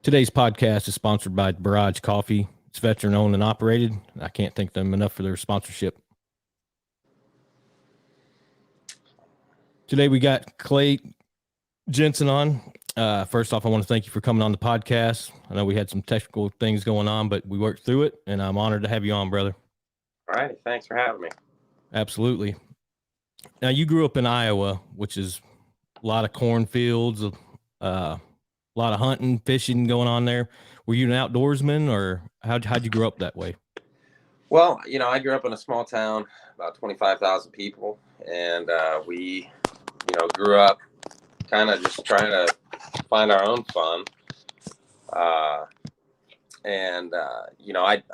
Today's podcast is sponsored by Barrage Coffee. It's veteran owned and operated. I can't thank them enough for their sponsorship. Today we got Clayton Jenson on. First off, I want to thank you for coming on the podcast. I know we had some technical things going on, but we worked through it, and I'm honored to have you on, brother. All right. Thanks for having me. Absolutely. Now, you grew up in Iowa, which is a lot of cornfields, a lot of hunting, fishing going on there. Were you an outdoorsman, or how'd you grow up that way? Well, I grew up in a small town, about 25,000 people, and we, grew up kind of just trying to find our own fun. I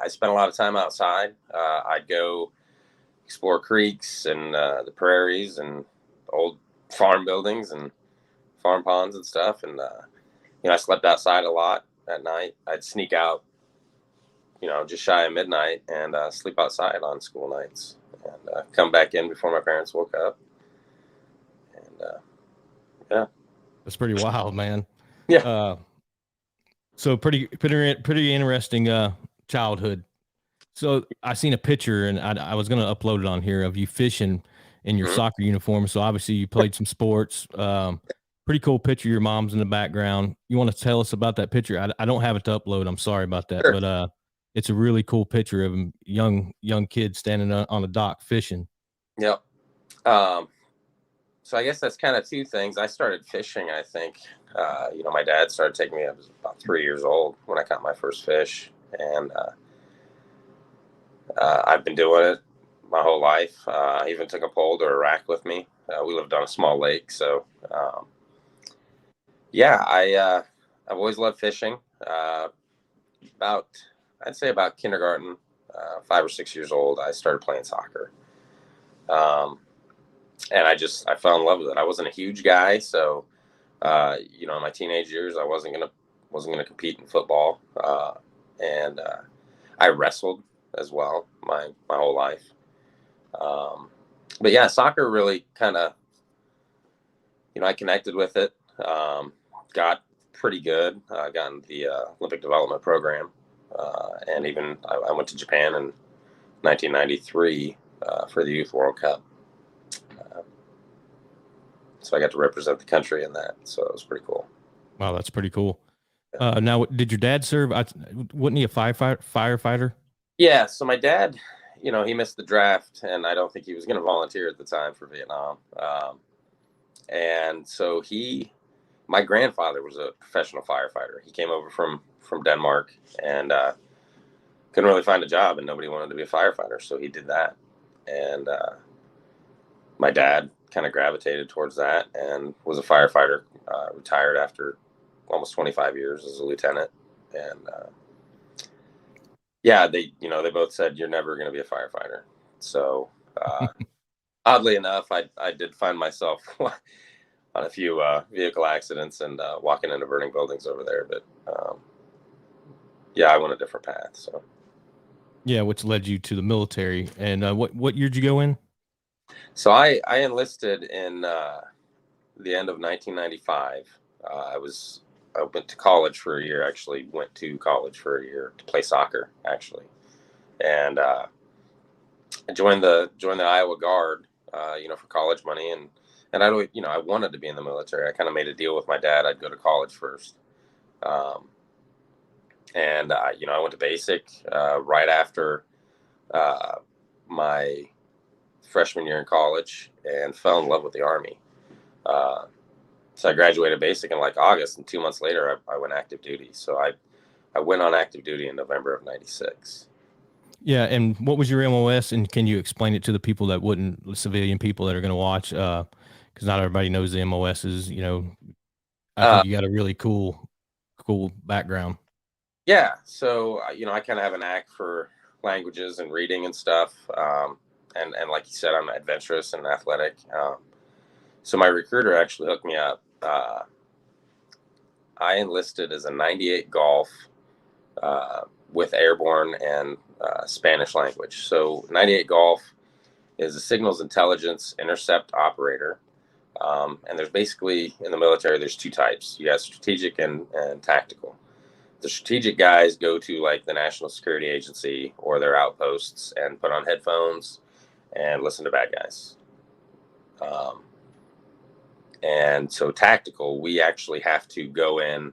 spent a lot of time outside. I'd go explore creeks and the prairies and old farm buildings and farm ponds and stuff. And, I slept outside a lot at night. I'd sneak out, just shy of midnight and sleep outside on school nights and come back in before my parents woke up. And, yeah. That's pretty wild, man. Yeah. So pretty interesting childhood. So I seen a picture, and I was going to upload it on here of you fishing in your soccer uniform. So obviously you played some sports. Pretty cool picture. Your mom's in the background. You want to tell us about that picture? I don't have it to upload. I'm sorry about that, Sure. but it's a really cool picture of a young kid standing on a dock fishing. Yep. So I guess that's kind of two things. I started fishing, I think. My dad started taking me. I was about 3 years old when I caught my first fish, and I've been doing it my whole life. I even took a pole to Iraq with me. We lived on a small lake, so I've always loved fishing. I'd say about kindergarten, 5 or 6 years old, I started playing soccer. And I fell in love with it. I wasn't a huge guy, so in my teenage years, I wasn't gonna compete in football, and I wrestled as well my whole life. But yeah, soccer really kind of, I connected with it. Got pretty good. Got in the Olympic development program, and even I went to Japan in 1993 for the Youth World Cup. So I got to represent the country in that. So it was pretty cool. Wow, that's pretty cool. Now, did your dad serve? Wasn't he a firefighter? Yeah. So my dad, he missed the draft, and I don't think he was going to volunteer at the time for Vietnam. And so my grandfather was a professional firefighter. He came over from Denmark and couldn't really find a job, and nobody wanted to be a firefighter. So he did that. And my dad kind of gravitated towards that and was a firefighter, retired after almost 25 years as a lieutenant. And they both said, "You're never going to be a firefighter." So oddly enough, I did find myself on a few vehicle accidents and walking into burning buildings over there. But I went a different path. So yeah, which led you to the military. And what year did you go in? So I enlisted in the end of 1995. I went to college for a year. Actually, went to college for a year to play soccer. Actually, and I joined the Iowa Guard. For college money, and I wanted to be in the military. I kind of made a deal with my dad. I'd go to college first, I went to basic right after my freshman year in college and fell in love with the Army. So I graduated basic in like August, and 2 months later I went active duty. So I went on active duty in November of 96. Yeah. And what was your MOS? And can you explain it to the people that wouldn't, civilian people that are going to watch? Cause not everybody knows the MOSs, I think you got a really cool background. Yeah. So, I kind of have a knack for languages and reading and stuff. And like you said, I'm adventurous and athletic. So my recruiter actually hooked me up. I enlisted as a 98 Golf with airborne and Spanish language. So 98 Golf is a signals intelligence intercept operator. And there's basically, in the military, there's two types. You have strategic and tactical. The strategic guys go to like the National Security Agency or their outposts and put on headphones and listen to bad guys. And so tactical, we actually have to go in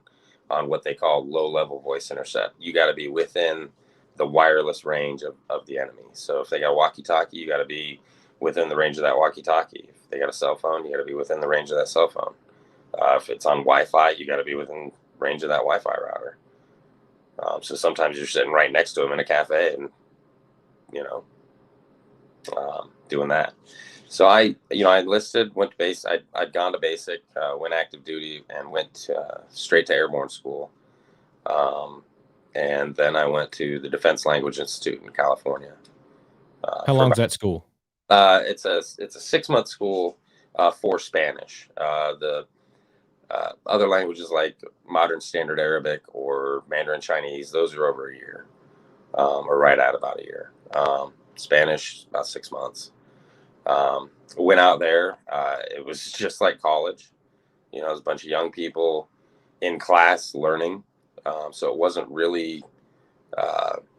on what they call low-level voice intercept. You got to be within the wireless range of the enemy. So if they got a walkie-talkie, you got to be within the range of that walkie-talkie. If they got a cell phone, you got to be within the range of that cell phone. If it's on Wi-Fi, you got to be within range of that Wi-Fi router. So sometimes you're sitting right next to them in a cafe and, doing that. So I enlisted, went to base. I'd gone to basic, went active duty, and went straight to airborne school. And then I went to the Defense Language Institute in California. How long is that school? It's a 6-month school for Spanish. The other languages like Modern Standard Arabic or Mandarin Chinese, those are over a year, or right at about a year. Spanish, about 6 months. Went out there. It was just like college. It was a bunch of young people in class learning. So it wasn't really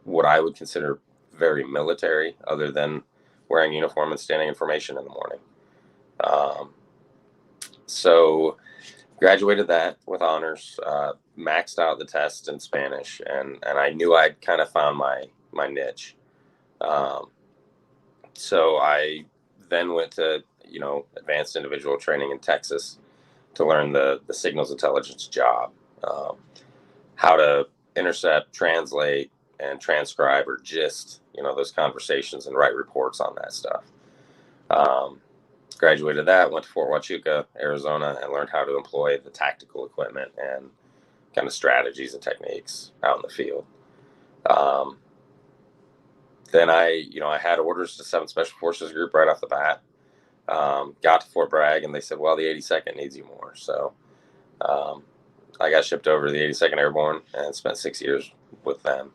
what I would consider very military, other than wearing uniform and standing in formation in the morning. So graduated that with honors, maxed out the test in Spanish, and I knew I'd kind of found my niche. So I then went to advanced individual training in Texas to learn the signals intelligence job, how to intercept, translate, and transcribe or gist those conversations and write reports on that stuff. Graduated that, went to Fort Huachuca, Arizona, and learned how to employ the tactical equipment and kind of strategies and techniques out in the field. Then I had orders to 7th Special Forces Group right off the bat. Got to Fort Bragg, and they said, well, the 82nd needs you more. So I got shipped over to the 82nd Airborne and spent 6 years with them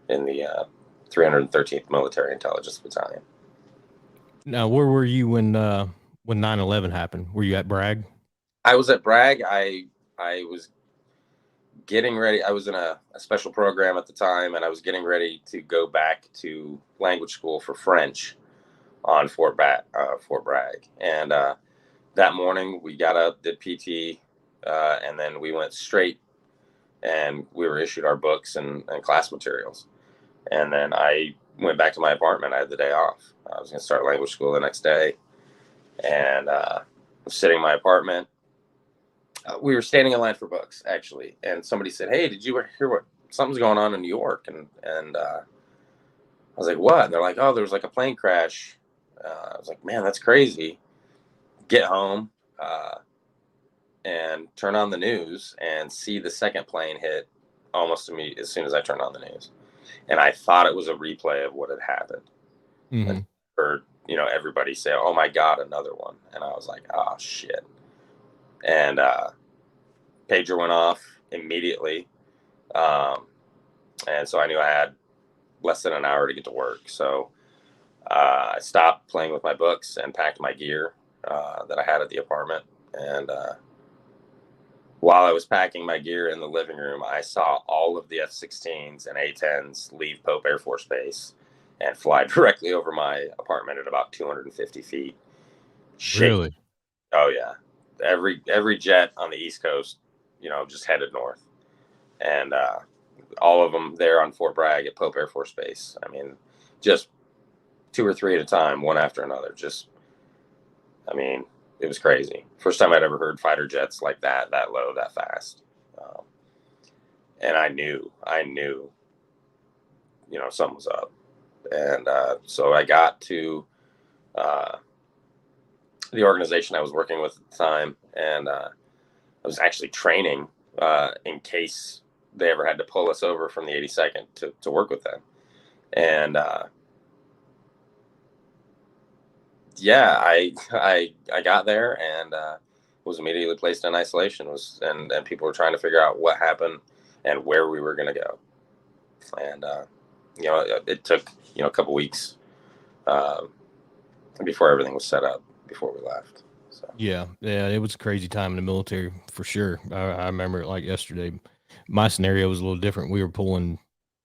in the 313th Military Intelligence Battalion. Now, where were you when 9/11 happened? Were you at Bragg? I was at Bragg. I was getting ready. I was in a special program at the time, and I was getting ready to go back to language school for French on Fort Bragg. And that morning we got up, did PT, and then we went straight, and we were issued our books and class materials. And then I went back to my apartment. I had the day off. I was going to start language school the next day. And I was sitting in my apartment. We were standing in line for books, actually. And somebody said, hey, did you hear what something's going on in New York? And I was like, what? And they're like, oh, there was like a plane crash. I was like, man, that's crazy. Get home and turn on the news and see the second plane hit almost immediately as soon as I turned on the news. And I thought it was a replay of what had happened. Mm-hmm. And heard, everybody say, oh my God, another one. And I was like, oh shit. And pager went off immediately. And so I knew I had less than an hour to get to work. So I stopped playing with my books and packed my gear that I had at the apartment. And while I was packing my gear in the living room, I saw all of the F-16s and A-10s leave Pope Air Force Base and fly directly over my apartment at about 250 feet. Really? Oh, yeah. Every jet on the East Coast, just headed north. And all of them there on Fort Bragg at Pope Air Force Base. I mean, just 2 or 3 at a time, one after another. It was crazy. First time I'd ever heard fighter jets like that low, that fast. And I knew, something was up. And so I got to the organization I was working with at the time, and I was actually training in case they ever had to pull us over from the 82nd to work with them. And I got there and was immediately placed in isolation. And people were trying to figure out what happened and where we were going to go. And it took a couple weeks before everything was set up before we left. So. Yeah, it was a crazy time in the military for sure. I remember it like yesterday. My scenario was a little different. We were pulling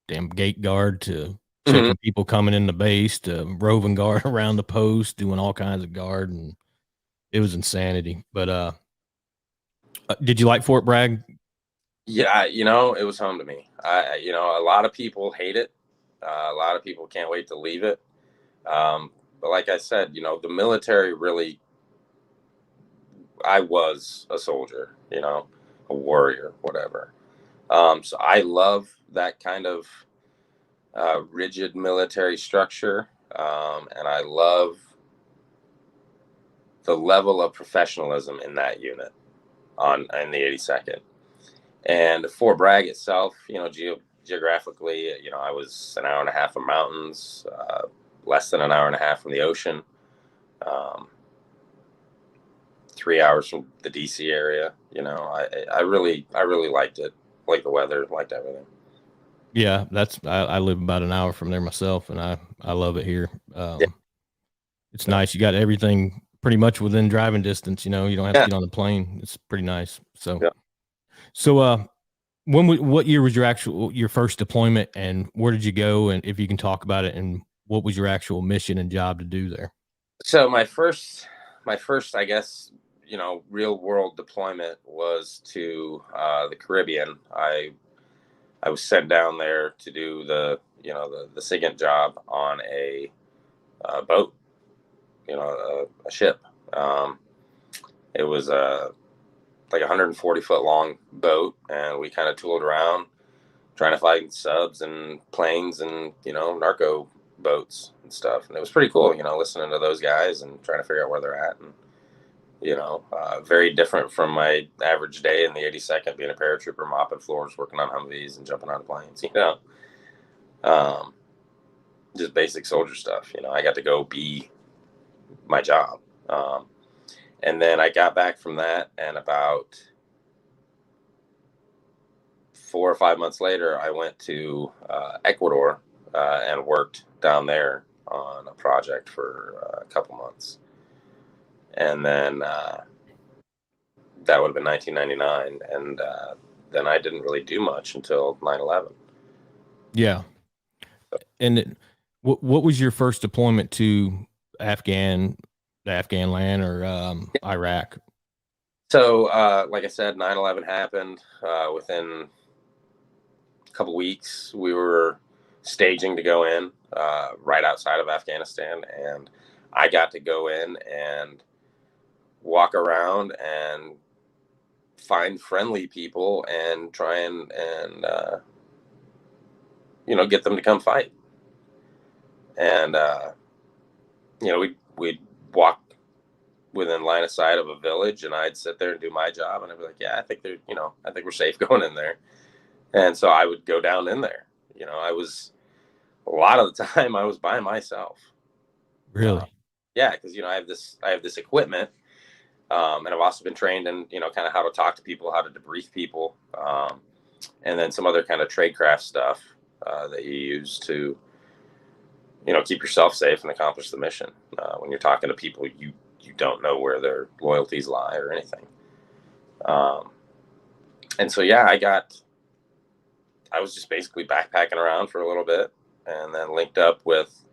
damn gate guard to Mhm. checking people coming in the base to roving guard around the post, doing all kinds of guard, and it was insanity. But did you like Fort Bragg? Yeah, it was home to me. A lot of people hate it. A lot of people can't wait to leave it. But like I said, the military really, I was a soldier, a warrior, whatever. So I love that kind of rigid military structure. And I love the level of professionalism in that unit in the 82nd. And Fort Bragg itself, geographically, I was an hour and a half from mountains, less than an hour and a half from the ocean, um, 3 hours from the DC area. I really liked it, liked the weather, liked everything. Yeah, I live about an hour from there myself, and I love it here. Yeah, It's nice. You got everything pretty much within driving distance. You don't have to yeah, get on the plane. It's pretty nice. So, yeah. so what year was your first deployment, and where did you go? And if you can talk about it, and what was your actual mission and job to do there? So my first, I guess, real world deployment was to the Caribbean. I was sent down there to do the SIGINT job on a boat, a ship. Um, it was like 140-foot long boat, and we kind of tooled around trying to find subs and planes and narco boats and stuff. And it was pretty cool, listening to those guys and trying to figure out where they're at. And very different from my average day in the 82nd, being a paratrooper, mopping floors, working on Humvees, and jumping on planes. Um, just basic soldier stuff. I got to go be my job. And then I got back from that, and about 4 or 5 months later, I went to Ecuador and worked down there on a project for a couple months. And then that would have been 1999. And then I didn't really do much until 9/11. Yeah, and what was your first deployment to the Afghan land or Iraq? So, like I said, 9/11 happened. Within a couple weeks, we were staging to go in right outside of Afghanistan. And I got to go in and walk around and find friendly people and try and get them to come fight. And we'd walk within line of sight of a village, and I'd sit there and do my job, and I'd be like, yeah, I think we're safe going in there. And so I would go down in there. I was a lot of the time I was by myself. Really? Yeah, because I have this equipment, and I've also been trained in kind of how to talk to people, how to debrief people, and then some other kind of tradecraft stuff that you use to keep yourself safe and accomplish the mission. When you're talking to people, you don't know where their loyalties lie or anything. And so yeah, I was just basically backpacking around for a little bit, and then linked up with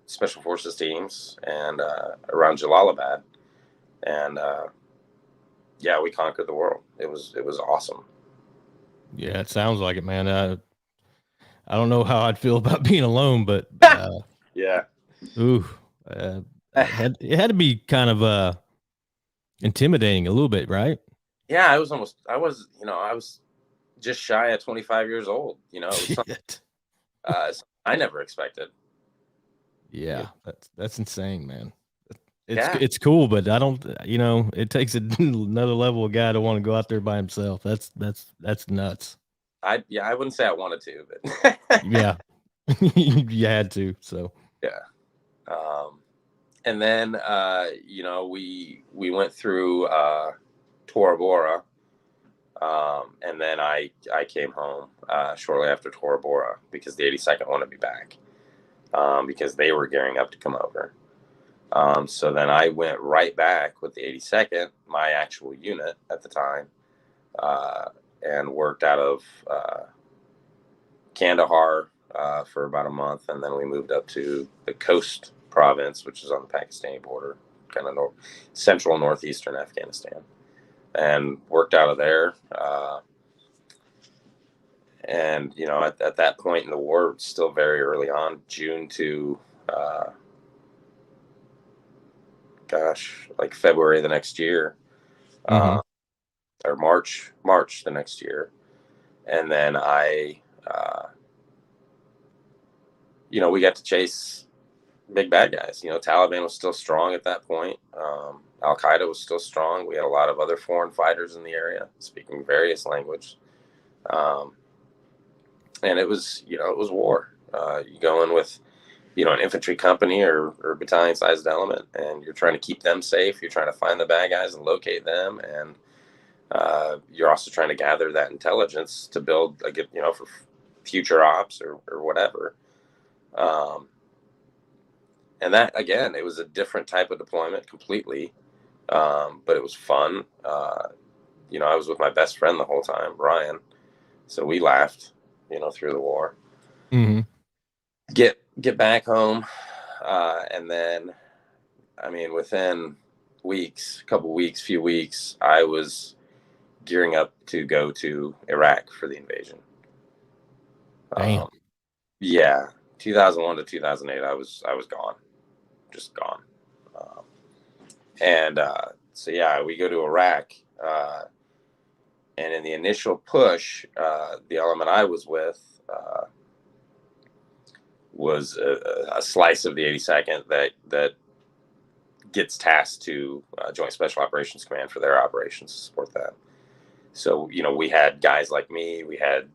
special forces teams and around Jalalabad, and yeah, we conquered the world. It was awesome. Yeah, it sounds like it, man. I don't know how I'd feel about being alone, but Yeah. ooh, it had to be kind of intimidating a little bit, right? Yeah, I was just shy of 25 years old. It was something, Shit. something I never expected. Yeah, that's insane, man. It's Yeah, it's cool, but I don't. It takes another level of guy to want to go out there by himself. That's nuts. I wouldn't say I wanted to, but Yeah, you had to. So yeah. And then we went through Tora Bora, and then I came home shortly after Tora Bora because the 82nd wanted me back, because they were gearing up to come over. So then I went right back with the 82nd, my actual unit at the time, and worked out of Kandahar for about a month, and then we moved up to the Coast province, which is on the Pakistani border, kind of central northeastern Afghanistan, and worked out of there. And at that point in the war, it's still very early on, June to like February the next year, or March the next year. And then we got to chase big bad guys. Taliban was still strong at that point. Al-Qaeda was still strong. We had a lot of other foreign fighters in the area speaking various languages. And it was war. You go in with, an infantry company or battalion-sized element, and you're trying to keep them safe. You're trying to find the bad guys and locate them, and you're also trying to gather that intelligence to build, for future ops or whatever. And that, again, it was a different type of deployment completely, but it was fun. I was with my best friend the whole time, Ryan, so we laughed, through the war. Mm-hmm. Get back home, and then, within few weeks, I was gearing up to go to Iraq for the invasion. Damn. 2001 to 2008, I was gone, just gone. We go to Iraq, and in the initial push, the element I was with was a slice of the 82nd that gets tasked to Joint Special Operations Command for their operations to support that. So, we had guys like me. We had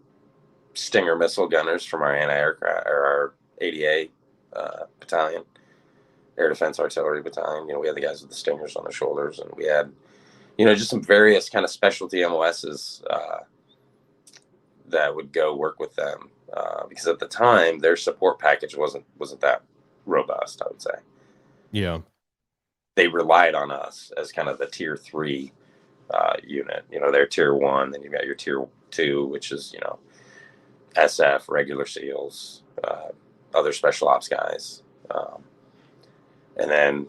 Stinger missile gunners from our anti-aircraft, or our ADA battalion, Air Defense Artillery Battalion. We had the guys with the Stingers on their shoulders, and we had, just some various kind of specialty MOSs that would go work with them. Because at the time, their support package wasn't that robust, I would say. Yeah. They relied on us as kind of the tier 3 unit. They're tier 1, then you've got your tier 2, which is, SF, regular SEALs, other special ops guys. And then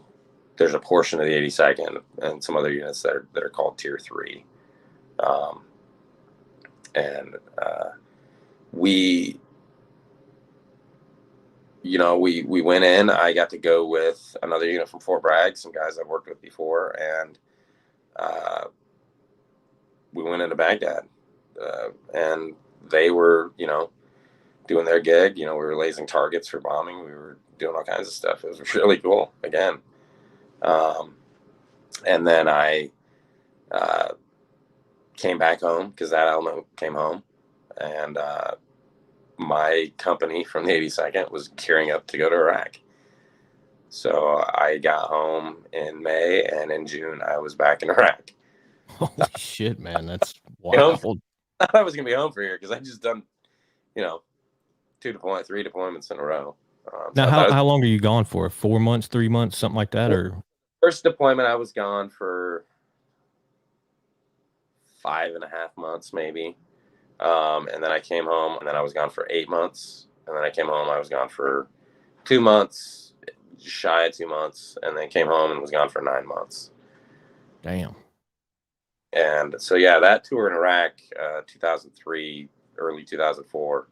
there's a portion of the 82nd and some other units that are called tier 3. We went in. I got to go with another unit from Fort Bragg, some guys I've worked with before, and we went into Baghdad, and they were, doing their gig. We were lasing targets for bombing. We were doing all kinds of stuff. It was really cool, again. And then I came back home because that element came home, and my company from the 82nd was gearing up to go to Iraq. So I got home in May, and in June I was back in Iraq. Holy shit, man. That's wild. I thought I was going to be home for a year because I just done, 3 deployments in a row. Now, how long are you gone for? 4 months, 3 months, something like that? Or first deployment, I was gone for 5.5 months, maybe. And then I came home, and then I was gone for 8 months. And then I came home, I was gone for 2 months, just shy of 2 months, and then came home and was gone for 9 months. Damn. And so, that tour in Iraq, 2003, early 2004,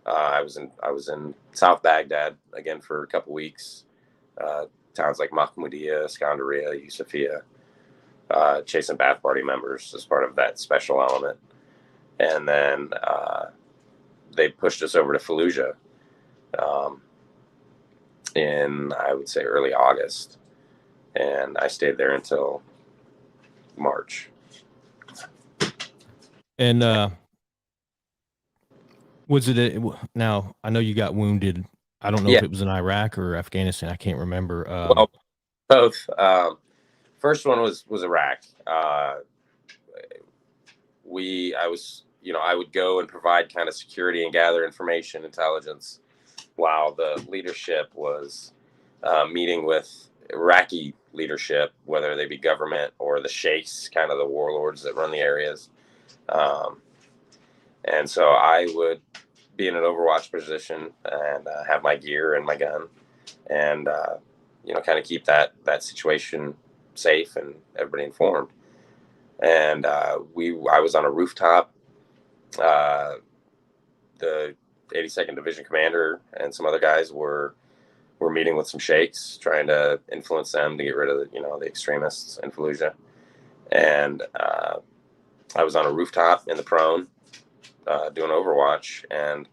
I was in South Baghdad again for a couple weeks. Towns like Mahmoudiya, Skandaria, Yusufia, chasing Ba'ath Party members as part of that special element. And then they pushed us over to Fallujah in, I would say, early August. And I stayed there until March. And was it now? I know you got wounded. I don't know if it was in Iraq or Afghanistan. I can't remember. Well, both. First one was Iraq. I would go and provide kind of security and gather information, intelligence, while the leadership was meeting with Iraqi leadership, whether they be government or the sheikhs, kind of the warlords that run the areas. And so I would be in an overwatch position and have my gear and my gun, and kind of keep that situation safe and everybody informed. And I was on a rooftop. The 82nd Division commander and some other guys were meeting with some sheikhs, trying to influence them to get rid of the extremists in Fallujah. And I was on a rooftop in the prone doing Overwatch, and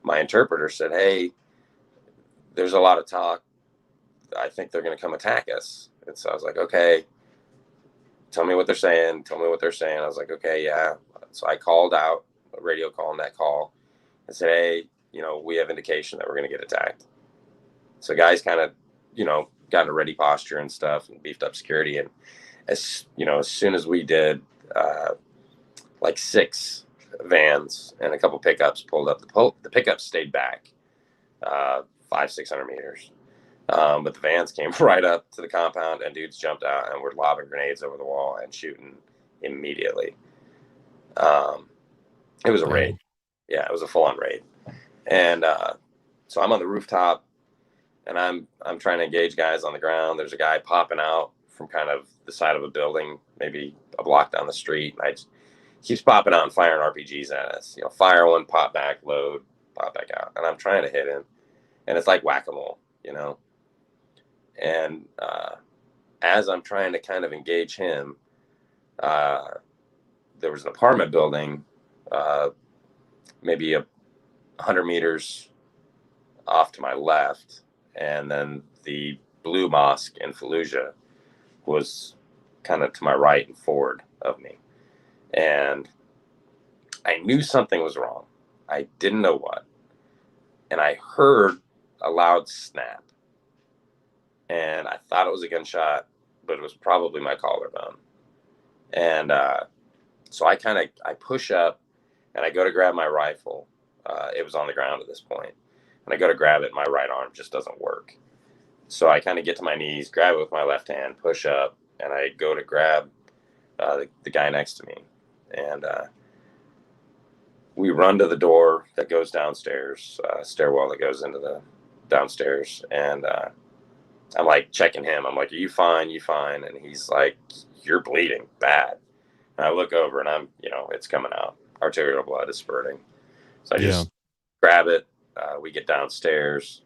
my interpreter said, "Hey, there's a lot of talk. I think they're going to come attack us." And so I was like, "Okay, tell me what they're saying. Tell me what they're saying." I was like, "Okay, yeah." So I called out a radio call, and that call, I said, "Hey, we have indication that we're going to get attacked." So guys kind of, got in a ready posture and stuff and beefed up security. And as soon as we did, like 6 vans and a couple pickups pulled up. The pickups stayed back 500-600 meters. But the vans came right up to the compound, and dudes jumped out and were lobbing grenades over the wall and shooting immediately. It was a raid. Yeah, it was a full-on raid. And so I'm on the rooftop, and I'm trying to engage guys on the ground. There's a guy popping out from kind of the side of a building, maybe a block down the street. And keeps popping out and firing RPGs at us. Fire one, pop back, load, pop back out. And I'm trying to hit him. And it's like whack-a-mole, And as I'm trying to kind of engage him, there was an apartment building maybe 100 meters off to my left. And then the Blue Mosque in Fallujah was kind of to my right and forward of me. And I knew something was wrong. I didn't know what. And I heard a loud snap. And I thought it was a gunshot, but it was probably my collarbone. And so I push up, and I go to grab my rifle. It was on the ground at this point. And I go to grab it, and my right arm just doesn't work. So I kind of get to my knees, grab it with my left hand, push up, and I go to grab the guy next to me. And we run to the door that goes downstairs, stairwell that goes into the downstairs. And I'm like checking him. I'm like, "Are you fine? You fine?" And he's like, "You're bleeding bad." And I look over, and I'm, it's coming out. Arterial blood is spurting. So I just grab it. We get downstairs,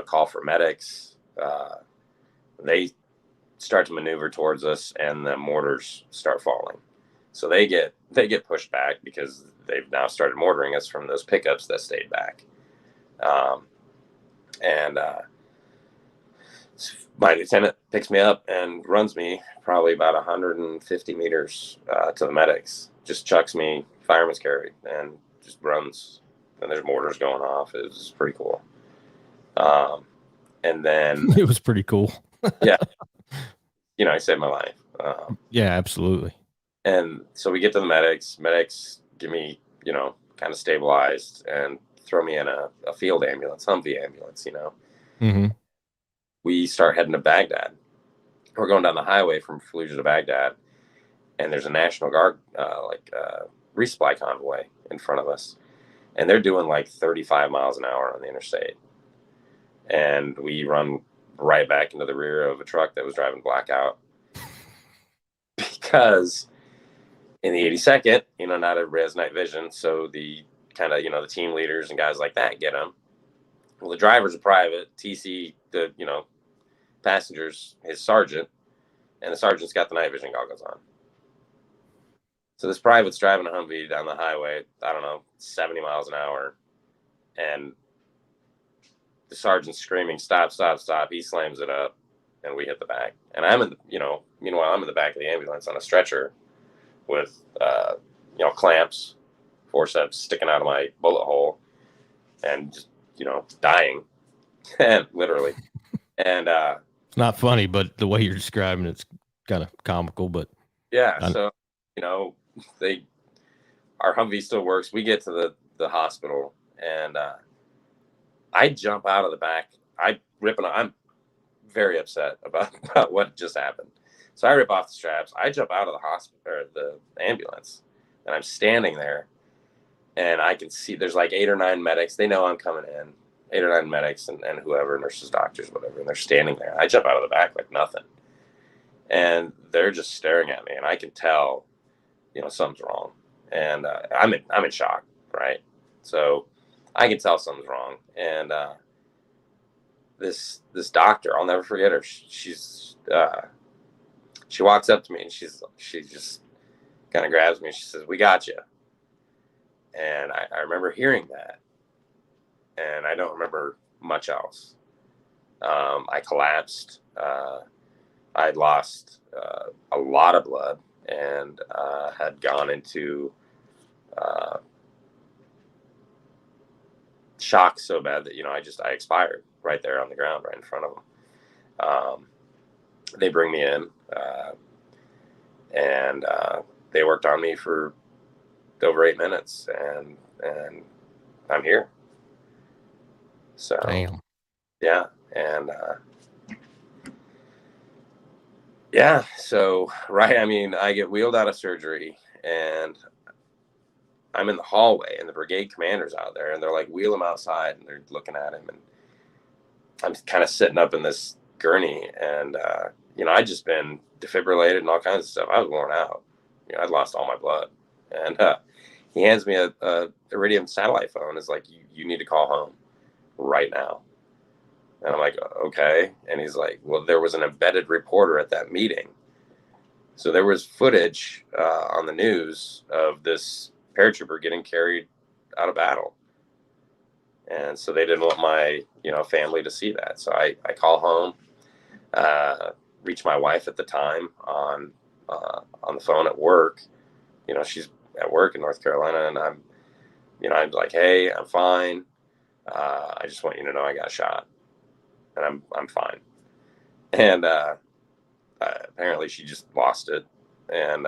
call for medics. They start to maneuver towards us, and the mortars start falling. So they get pushed back because they've now started mortaring us from those pickups that stayed back. And my lieutenant picks me up and runs me probably about 150 meters to the medics. Just chucks me fireman's carry and just runs. And there's mortars going off. It was pretty cool. And then it was pretty cool. Yeah. He saved my life. Yeah, absolutely. And so we get to the medics. Medics get me, kind of stabilized and throw me in a field ambulance, Humvee ambulance, Mm-hmm. We start heading to Baghdad. We're going down the highway from Fallujah to Baghdad, and there's a National Guard, resupply convoy in front of us. And they're doing like 35 miles an hour on the interstate. And we run right back into the rear of a truck that was driving blackout. Because in the 82nd, not everybody has night vision. So the kind of, the team leaders and guys like that get them. Well, the driver's a private. TC, the, passengers, his sergeant. And the sergeant's got the night vision goggles on. So this private's driving a Humvee down the highway, 70 miles an hour. And the sergeant's screaming, "Stop, stop, stop." He slams it up, and we hit the back. And I'm in meanwhile, I'm in the back of the ambulance on a stretcher with, clamps, forceps sticking out of my bullet hole and just, dying. And literally. And it's not funny, but the way you're describing it's kind of comical, but yeah. So, our Humvee still works. We get to the hospital, and I jump out of the back. I'm very upset about what just happened. So I rip off the straps. I jump out of the hospital or the ambulance, and I'm standing there, and I can see there's like 8 or 9 medics. They know I'm coming in, 8 or 9 medics and whoever, nurses, doctors, whatever, and they're standing there. I jump out of the back like nothing, and they're just staring at me, and I can tell, something's wrong, and I'm in shock, right? So I can tell something's wrong, and this doctor, I'll never forget her. She walks up to me, and she just kind of grabs me, and she says, "We got you." And I remember hearing that, and I don't remember much else. I collapsed. I'd lost a lot of blood, and had gone into shock so bad that I expired right there on the ground, right in front of them. They bring me in, and they worked on me for over 8 minutes, and I'm here. So Damn. yeah, and yeah, so right, I mean, I get wheeled out of surgery, and I'm in the hallway, and the brigade commander's out there, and they're like, wheel him outside, and they're looking at him, and I'm kind of sitting up in this gurney, and I'd just been defibrillated and all kinds of stuff. I was worn out. I'd lost all my blood, and he hands me a Iridium satellite phone. It's like, you need to call home right now. And I'm like, okay. And he's like, well, there was an embedded reporter at that meeting. So there was footage on the news of this paratrooper getting carried out of battle. And so they didn't want my, family to see that. So I call home, reach my wife at the time on the phone at work. She's at work in North Carolina, and I'm like, hey, I'm fine. I just want you to know I got shot, and I'm fine. And apparently she just lost it, and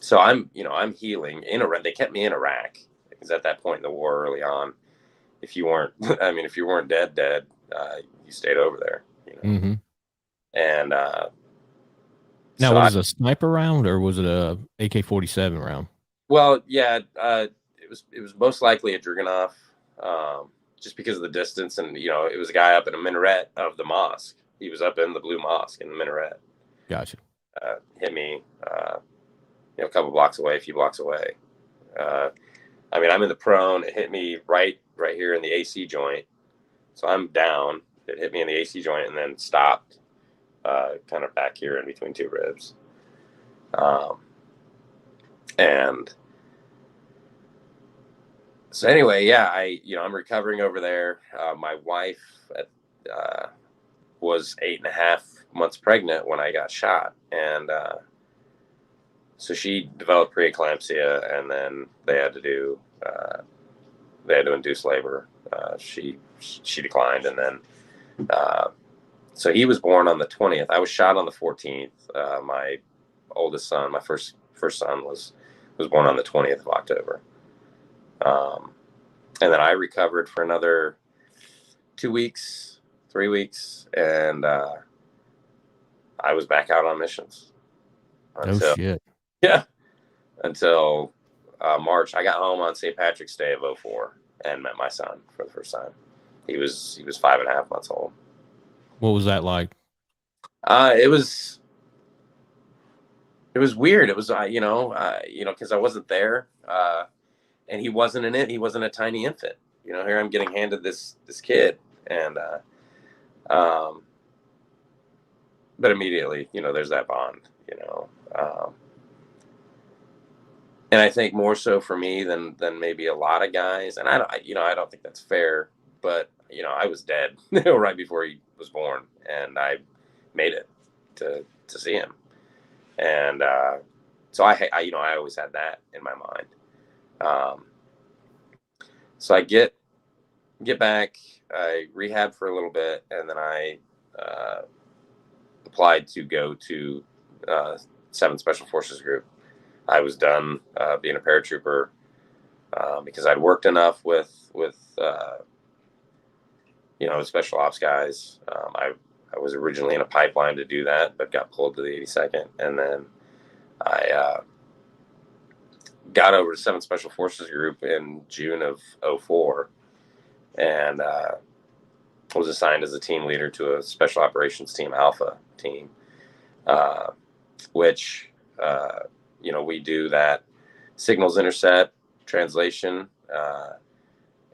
so I'm healing in Iraq. They kept me in Iraq because at that point in the war, early on, if you weren't, if you weren't dead, you stayed over there. Mm-hmm. And now, was it a sniper round or was it a AK-47 round? Well, yeah, it was most likely a Dragunov, just because of the distance, and it was a guy up in a minaret of the mosque. He was up in the blue mosque in the minaret. Gotcha. Hit me, a couple blocks away, a few blocks away. I'm in the prone. It hit me right here in the AC joint, so I'm down. It hit me in the AC joint and then stopped, kind of back here in between 2 ribs. And so anyway, yeah, I'm recovering over there. My wife was 8.5 months pregnant when I got shot, and so she developed preeclampsia, and then they had to induce labor. She declined, and then so he was born on the 20th. I was shot on the 14th. My oldest son, my first son, was born on the 20th of October. And then I recovered for another 2 weeks, 3 weeks, and I was back out on missions. Oh shit! Yeah, until March. I got home on St. Patrick's Day of 2004 and met my son for the first time. He was 5.5 months old. What was that like? It was weird. It was because I wasn't there. And he wasn't in it. He wasn't a tiny infant. Here I'm getting handed this kid, and but immediately, there's that bond. And I think more so for me than maybe a lot of guys. And I don't think that's fair. But I was dead right before he was born, and I made it to see him. And so I always had that in my mind. So I get back, I rehab for a little bit, and then I applied to go to 7th Special Forces Group. I was done being a paratrooper because I'd worked enough with the special ops guys. I was originally in a pipeline to do that, but got pulled to the 82nd, and then I got over to 7th Special Forces Group in June of 04, and was assigned as a team leader to a Special Operations Team Alpha team, which, we do that signals intercept, translation,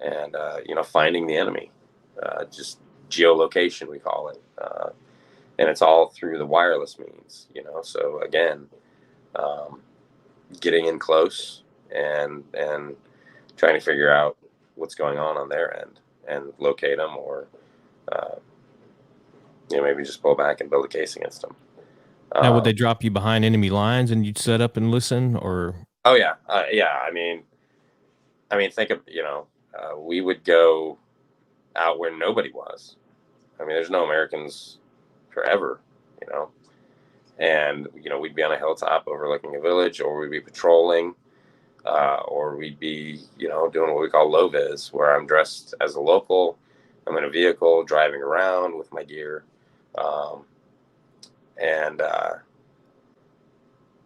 and finding the enemy, just geolocation, we call it. And it's all through the wireless means, so again, getting in close and trying to figure out what's going on their end and locate them, or maybe just pull back and build a case against them. Now, would they drop you behind enemy lines and you'd set up and listen, or? Oh yeah. Yeah. I mean, think of, we would go out where nobody was. I mean, there's no Americans forever, and, we'd be on a hilltop overlooking a village, or we'd be patrolling, or we'd be, doing what we call low vis, where I'm dressed as a local. I'm in a vehicle driving around with my gear.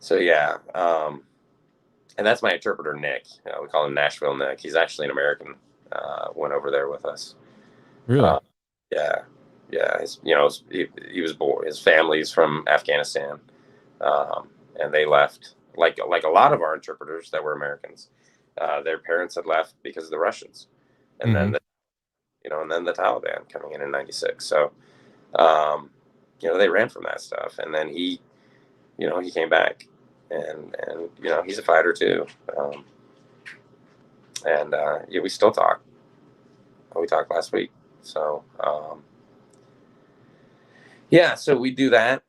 So yeah. And that's my interpreter, Nick. We call him Nashville Nick. He's actually an American, went over there with us. Really? Yeah. Yeah. He was born, his family's from Afghanistan. And they left like a lot of our interpreters that were Americans. Their parents had left because of the Russians, and then the Taliban coming in '96. So, they ran from that stuff, and then he came back, and he's a fighter too. We still talk. We talked last week. So, so we do that.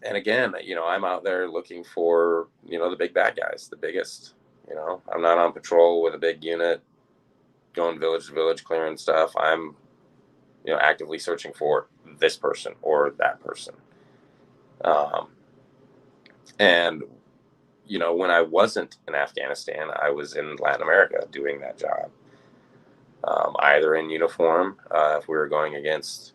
And again, I'm out there looking for, the big bad guys, the biggest. I'm not on patrol with a big unit going village to village clearing stuff. I'm, actively searching for this person or that person. And, when I wasn't in Afghanistan, I was in Latin America doing that job, either in uniform, if we were going against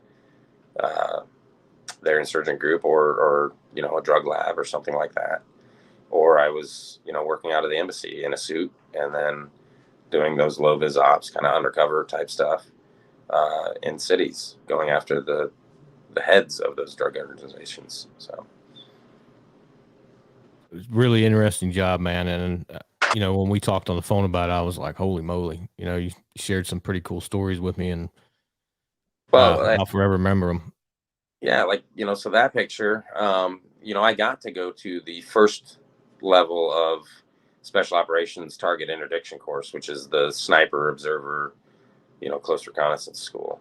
their insurgent group, or a drug lab or something like that. Or I was, working out of the embassy in a suit, and then doing those low vis ops, kind of undercover type stuff, in cities, going after the heads of those drug organizations. So it was a really interesting job, man. And, when we talked on the phone about it, I was like, holy moly, you shared some pretty cool stories with me, and I'll forever remember them. Yeah. So that picture, I got to go to the first level of Special Operations Target Interdiction course, which is the sniper observer, close reconnaissance school.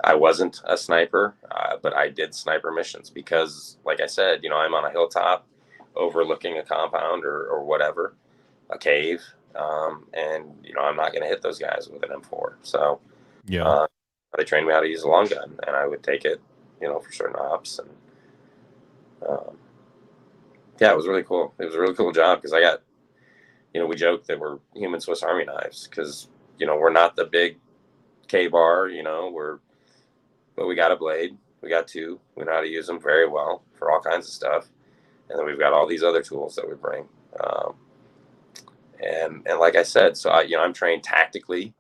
I wasn't a sniper, but I did sniper missions because, like I said, I'm on a hilltop overlooking a compound or whatever, a cave. And, I'm not going to hit those guys with an M4. So, yeah, they trained me how to use a long gun, and I would take it, for certain ops. And, it was really cool. It was a really cool job because I got, we joke that we're human Swiss Army knives because, we're not the big K-bar, but we got a blade. We got two. We know how to use them very well for all kinds of stuff. And then we've got all these other tools that we bring. And like I said, so I'm trained tactically,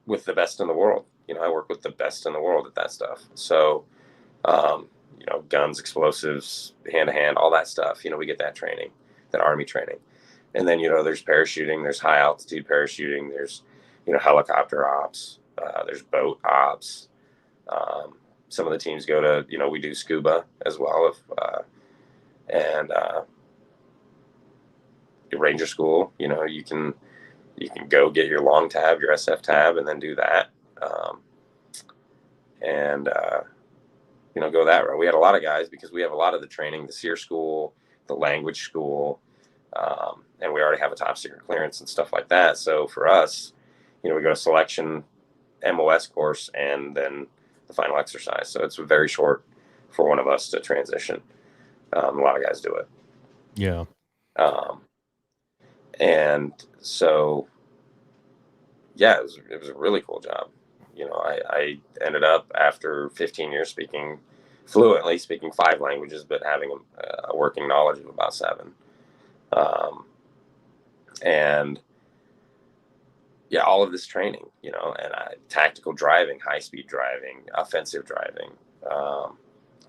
with the best in the world. I work with the best in the world at that stuff. So, guns, explosives, hand-to-hand, all that stuff. We get that training, that Army training. And then, there's parachuting, there's high altitude parachuting, there's, helicopter ops, there's boat ops. Some of the teams go to, we do scuba as well. And Ranger school, you can go get your long tab, your SF tab, and then do that. Go that route. We had a lot of guys because we have a lot of the training, the SEER school, the language school, and we already have a top secret clearance and stuff like that. So for us, we go to selection, MOS course, and then the final exercise. So it's very short for one of us to transition. A lot of guys do it. Yeah. And so, it was a really cool job. I ended up, after 15 years speaking fluently, speaking 5 languages, but having a working knowledge of about 7. And yeah, all of this training, you know, and tactical driving, high-speed driving, offensive driving,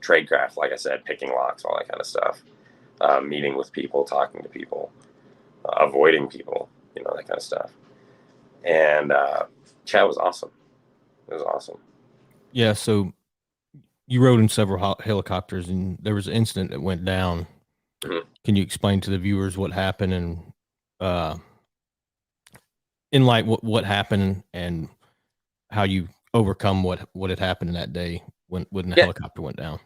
tradecraft, like I said, picking locks, all that kind of stuff, meeting with people, talking to people, avoiding people, you know, that kind of stuff. And Chad was awesome. It was awesome. Yeah. So you rode in several helicopters, and there was an incident that went down. Mhm. Can you explain to the viewers what happened, and in light what happened and how you overcome what had happened in that day when the Yeah. helicopter went down?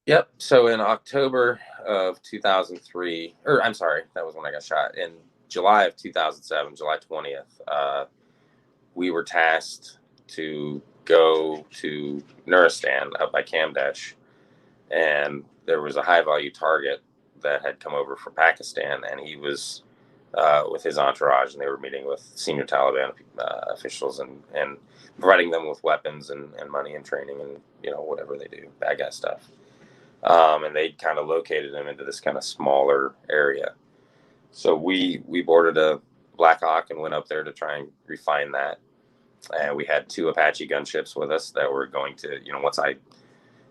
Yep. So in October of 2003, or I'm sorry, that was when I got shot. In July of 2007, July 20th, we were tasked to go to Nuristan up by Kamdesh, and there was a high value target that had come over from Pakistan, and he was with his entourage, and they were meeting with senior Taliban officials and providing them with weapons and money and training and, you know, whatever they do, bad guy stuff. And they kind of located him into this kind of smaller area. So we boarded a Black Hawk and went up there to try and refine that. And we had 2 Apache gunships with us that were going to, you know, once I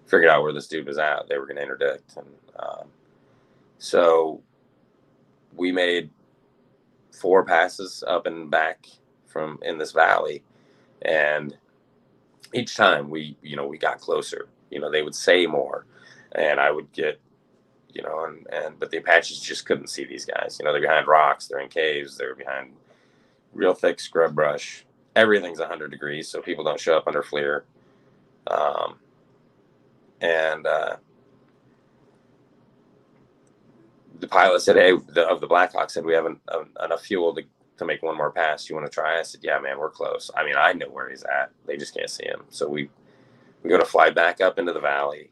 figured out where this dude was at, they were going to interdict. And so we made 4 passes up and back from in this valley. And each time we got closer, you know, they would say more, and I would get, you know, but the Apaches just couldn't see these guys. You know, they're behind rocks, they're in caves, they're behind real thick scrub brush. Everything's 100 degrees, so people don't show up under FLIR. And the pilot said, "Hey, of the Black Hawk said, we have enough fuel to make one more pass. You want to try?" I said, "Yeah, man, we're close. I mean, I know where he's at. They just can't see him." So we go to fly back up into the valley,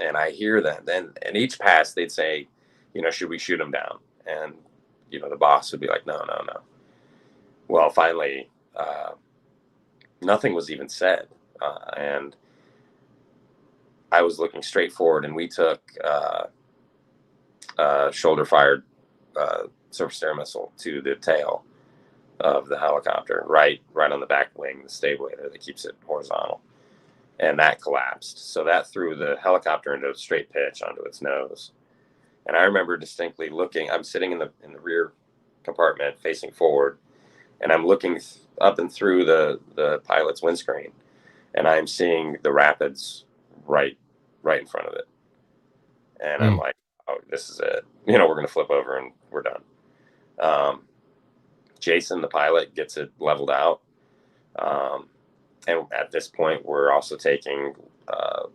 and I hear them. Then, in each pass, they'd say, you know, "Should we shoot him down?" And, you know, the boss would be like, "No, no, no." Well, finally, nothing was even said, and I was looking straight forward, and we took shoulder-fired surface air missile to the tail of the helicopter, right on the back wing, the stabulator that keeps it horizontal, and that collapsed. So that threw the helicopter into a straight pitch onto its nose. And I remember distinctly looking. I'm sitting in the rear compartment facing forward, and I'm looking up and through the pilot's windscreen, and I'm seeing the rapids right in front of it. And I'm like, "Oh, this is it. You know, we're going to flip over and we're done." Jason, the pilot, gets it leveled out. And at this point, we're also taking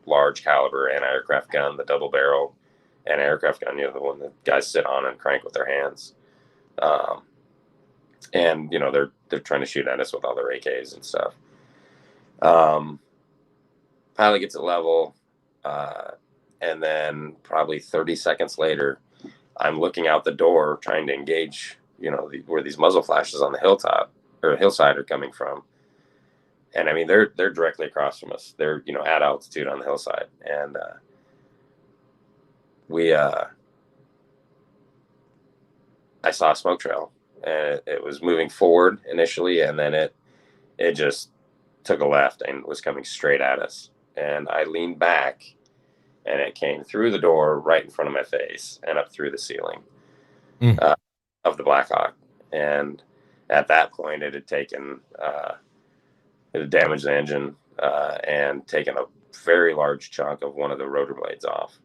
large caliber anti-aircraft gun, the double barrel anti-aircraft gun, you know, the one that guys sit on and crank with their hands. And, you know, they're trying to shoot at us with all their AKs and stuff. Pilot gets it level. And then probably 30 seconds later, I'm looking out the door trying to engage, you know, where these muzzle flashes on the hilltop or hillside are coming from. And I mean, they're directly across from us. They're, you know, at altitude on the hillside. And I saw a smoke trail, and it was moving forward initially, and then it just took a left and was coming straight at us. And I leaned back, and it came through the door right in front of my face and up through the ceiling of the Black Hawk. And at that point, it had taken, it had damaged the engine and taken a very large chunk of one of the rotor blades off.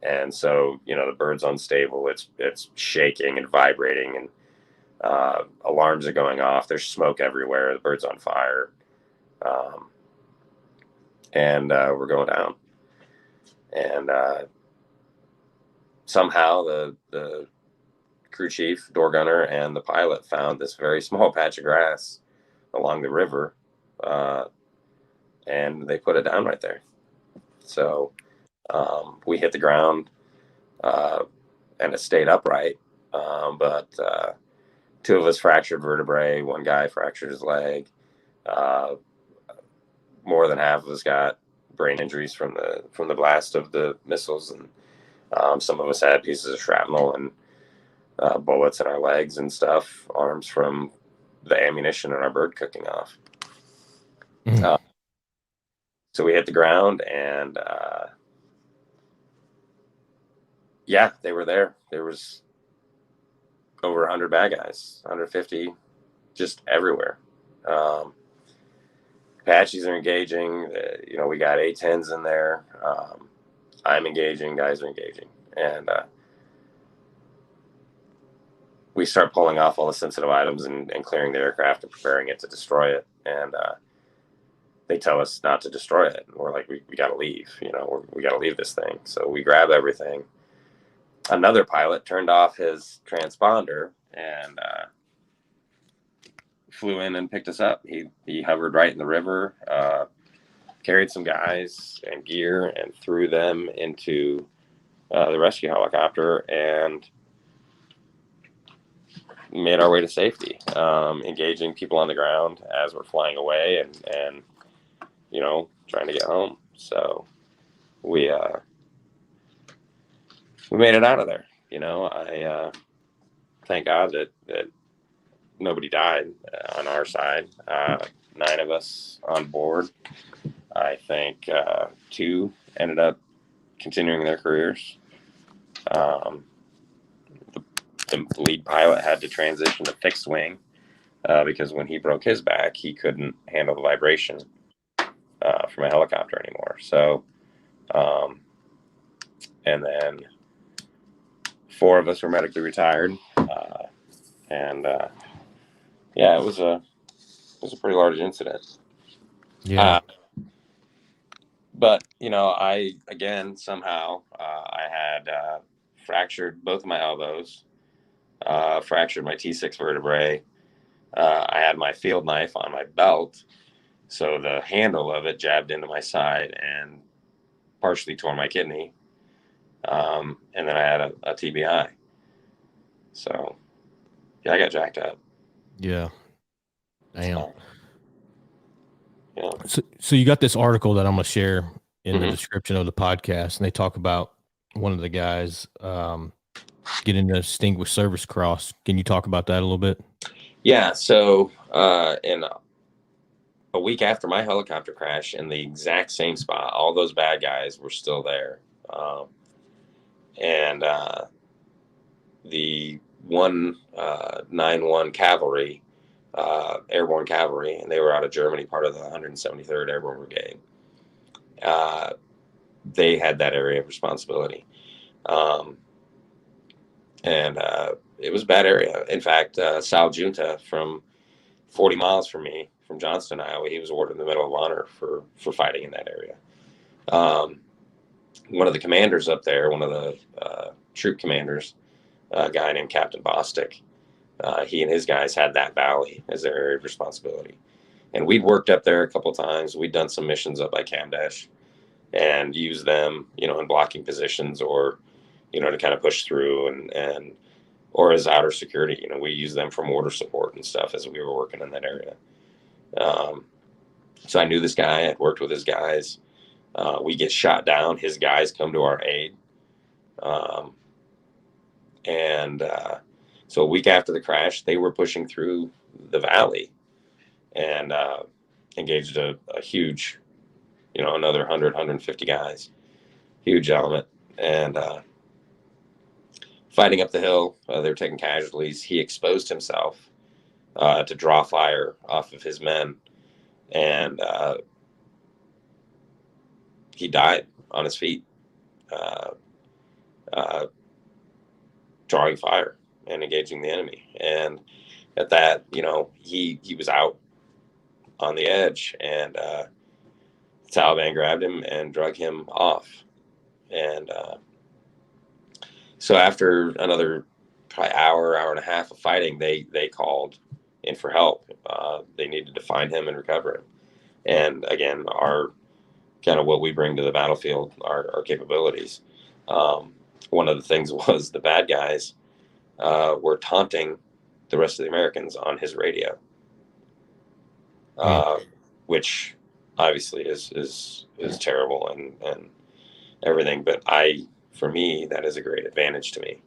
And so, you know, the bird's unstable. It's shaking and vibrating, and alarms are going off. There's smoke everywhere. The bird's on fire. And we're going down. And somehow the crew chief, door gunner, and the pilot found this very small patch of grass along the river, and they put it down right there. So we hit the ground, and it stayed upright, but 2 of us fractured vertebrae. One guy fractured his leg. More than half of us got brain injuries from the blast of the missiles, and some of us had pieces of shrapnel and bullets in our legs and stuff, arms from the ammunition in our bird cooking off. So we hit the ground, and yeah, they were there. There was over 100 bad guys, 150, just everywhere. Apaches are engaging. We got A-10s in there. I'm engaging. Guys are engaging, and we start pulling off all the sensitive items and clearing the aircraft and preparing it to destroy it. And they tell us not to destroy it. And we're like, we got to leave. We got to leave this thing. So we grab everything. Another pilot turned off his transponder and flew in and picked us up. He hovered right in the river, carried some guys and gear and threw them into the rescue helicopter and made our way to safety, engaging people on the ground as we're flying away and trying to get home. So we made it out of there. I thank God that nobody died on our side. 9 of us on board. I think 2 ended up continuing their careers. The lead pilot had to transition to fixed wing because when he broke his back, he couldn't handle the vibration from a helicopter anymore. So, and then 4 of us were medically retired, and yeah, it was a pretty large incident. Yeah. But I again somehow I had fractured both of my elbows, fractured my T6 vertebrae. I had my field knife on my belt, so the handle of it jabbed into my side and partially tore my kidney. And then I had a TBI. So yeah, I got jacked up. Yeah. Damn. Yeah. So you got this article that I'm going to share in the description of the podcast, and they talk about one of the guys getting the Distinguished Service Cross. Can you talk about that a little bit? Yeah. So in a week after my helicopter crash, in the exact same spot, all those bad guys were still there. And the 191 Cavalry, Airborne Cavalry, and they were out of Germany, part of the 173rd Airborne Brigade. They had that area of responsibility. And it was a bad area. In fact, Sal Junta, from 40 miles from me, from Johnston, Iowa, he was awarded the Medal of Honor for fighting in that area. One of the commanders up there, one of the troop commanders, a guy named Captain Bostic, he and his guys had that valley as their area of responsibility. And we'd worked up there a couple times. We'd done some missions up by Kamdesh and used them, in blocking positions or, to kind of push through and or as outer security. We used them for mortar support and stuff as we were working in that area. So I knew this guy. I'd worked with his guys. We get shot down. His guys come to our aid. So a week after the crash, they were pushing through the valley and engaged a huge, another 100, 150 guys, huge element. And fighting up the hill, they were taking casualties. He exposed himself to draw fire off of his men. And he died on his feet, drawing fire and engaging the enemy. And at that, he was out on the edge, and the Taliban grabbed him and drug him off. And so after another probably hour and a half of fighting, they called in for help. They needed to find him and recover him. And again, our kind of what we bring to the battlefield, our capabilities. One of the things was the bad guys were taunting the rest of the Americans on his radio, which obviously is terrible and everything. But for me, that is a great advantage to me.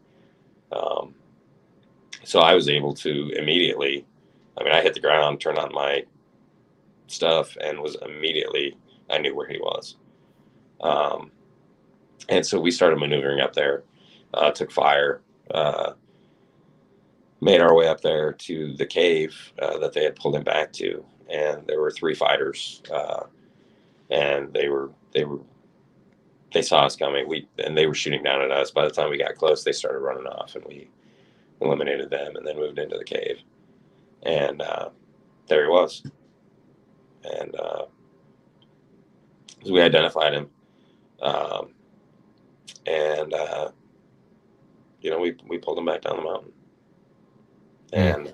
So I was able to immediately, I mean, I hit the ground, turned on my stuff, and I knew where he was. And so we started maneuvering up there, took fire, made our way up there to the cave that they had pulled him back to. And there were 3 fighters, and they saw us coming. And they were shooting down at us. By the time we got close, they started running off, and we eliminated them and then moved into the cave. And there he was. And so we identified him. And we pulled him back down the mountain. And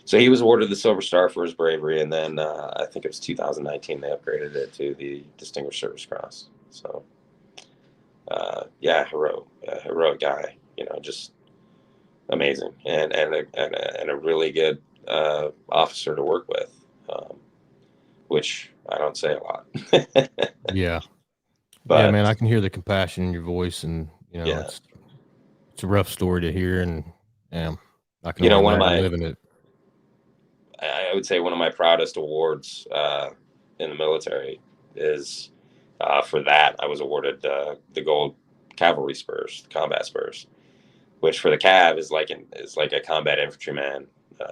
so he was awarded the Silver Star for his bravery. And then I think it was 2019, they upgraded it to the Distinguished Service Cross. So, heroic guy, just amazing. And a really good officer to work with, which I don't say a lot. Yeah. But, yeah, man, I can hear the compassion in your voice, and it's a rough story to hear, and I can only imagine living it. I would say one of my proudest awards in the military is for that. I was awarded the Gold Cavalry Spurs, the Combat Spurs, which for the Cav is like a combat infantryman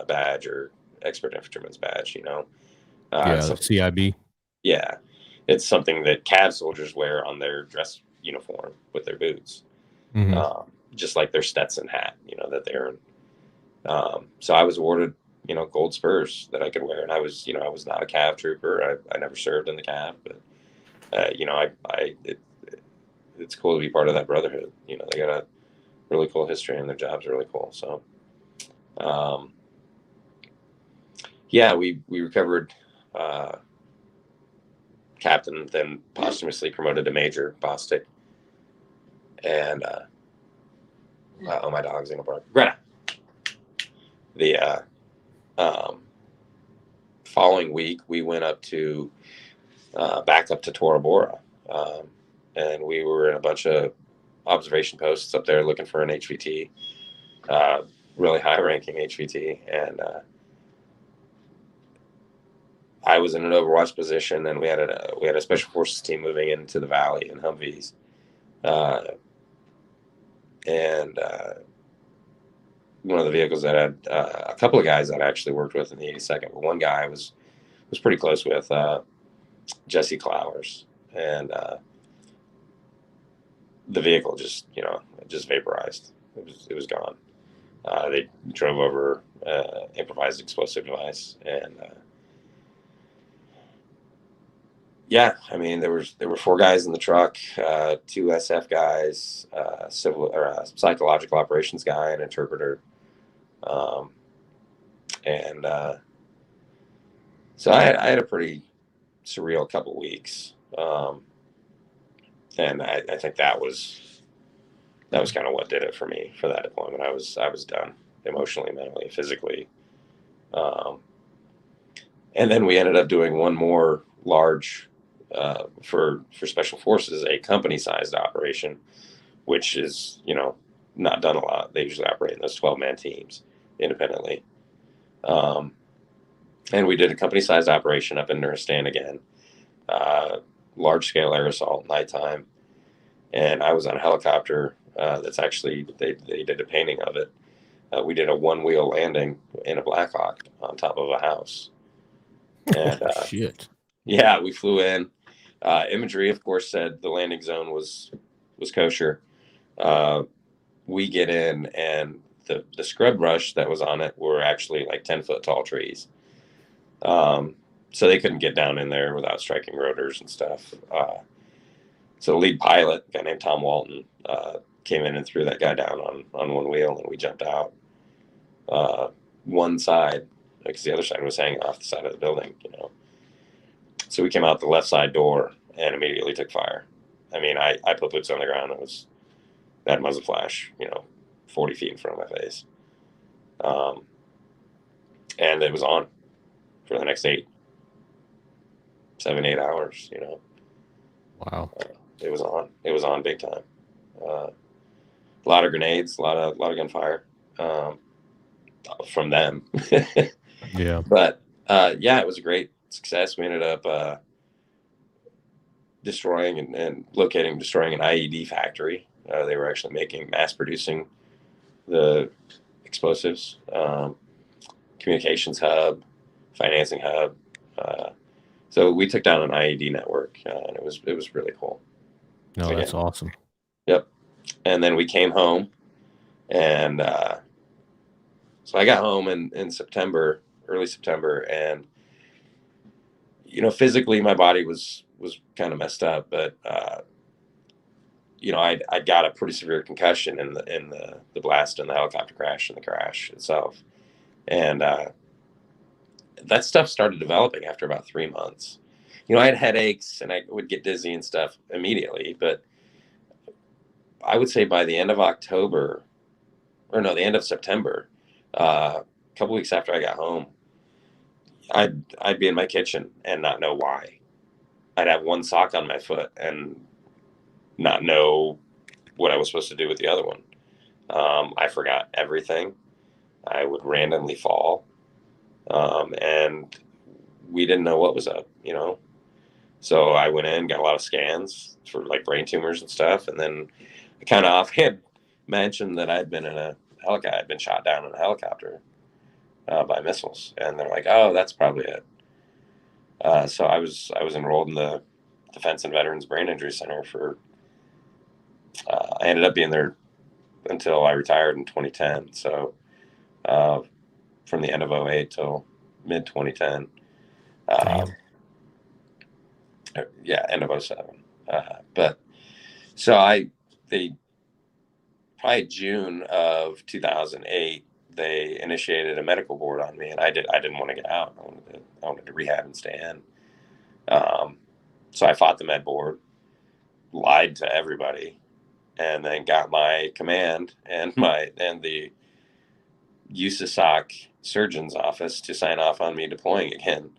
badge or expert infantryman's badge. So CIB. Yeah, it's something that Cav soldiers wear on their dress uniform with their boots, just like their Stetson hat, that they earn. So I was awarded, gold spurs that I could wear, and I was not a Cav trooper. I never served in the Cav, but it's cool to be part of that brotherhood. They got a really cool history, and their jobs are really cool. So, we recovered. Captain, then posthumously promoted to Major Bostic. And my dog's in a bark. Greta. The following week, we went back up to Tora Bora, and we were in a bunch of observation posts up there looking for an HVT, really high-ranking HVT, and I was in an overwatch position, and we had a special forces team moving into the valley in Humvees, and one of the vehicles that had a couple of guys that I actually worked with in the 82nd, but one guy I was pretty close with, Jesse Clowers, and the vehicle just vaporized. It was gone. They drove over improvised explosive device, and there were 4 guys in the truck, 2 SF guys, civil or psychological operations guy, an interpreter, and so I had a pretty surreal couple of weeks, and I think that was kind of what did it for me for that deployment. I was done emotionally, mentally, physically, and then we ended up doing one more large. For special forces, a company-sized operation, which is not done a lot. They usually operate in those 12-man teams independently. And we did a company-sized operation up in Nuristan again, large-scale air assault, nighttime, and I was on a helicopter. That's actually they did a painting of it. We did a one-wheel landing in a Black Hawk on top of a house, and shit. Yeah, we flew in. Imagery, of course, said the landing zone was kosher. We get in, and the scrub brush that was on it were actually like 10-foot tall trees. So they couldn't get down in there without striking rotors and stuff. So the lead pilot, a guy named Tom Walton, came in and threw that guy down on one wheel, and we jumped out one side because the other side was hanging off the side of the building, So we came out the left side door and immediately took fire. I mean, I put boots on the ground. It was that muzzle flash, 40 feet in front of my face. And it was on for the next 8. 7-8 hours. Wow. It was on big time. A lot of grenades, a lot of gunfire from them. Yeah. But yeah, it was a great success. We ended up destroying an IED factory. They were actually mass producing the explosives. Communications hub, financing hub. So we took down an IED network, and it was really cool. No, Again. that's awesome. Yep. And then we came home, and so I got home in September, early September, and physically my body was kind of messed up, but I got a pretty severe concussion in the blast and the helicopter crash and the crash itself, and that stuff started developing after about 3 months. I had headaches and I would get dizzy and stuff immediately, but I would say by the end of October, or no, the end of September, a couple weeks after I got home, I'd be in my kitchen and not know why. I'd have one sock on my foot and not know what I was supposed to do with the other one. I forgot everything. I would randomly fall, and we didn't know what was up. So I went in, got a lot of scans for like brain tumors and stuff, and then I kind of offhand mentioned that I'd been I'd been shot down in a helicopter by missiles, and they're like, "Oh, that's probably it." So I was enrolled in the Defense and Veterans Brain Injury Center for. I ended up being there until I retired in 2010. So from the end of 08 till mid 2010. Yeah, end of 07. But so they probably June of 2008, they initiated a medical board on me, and I didn't want to get out. I wanted to rehab and stay in. So I fought the med board, lied to everybody, and then got my command and the USASOC surgeon's office to sign off on me deploying again.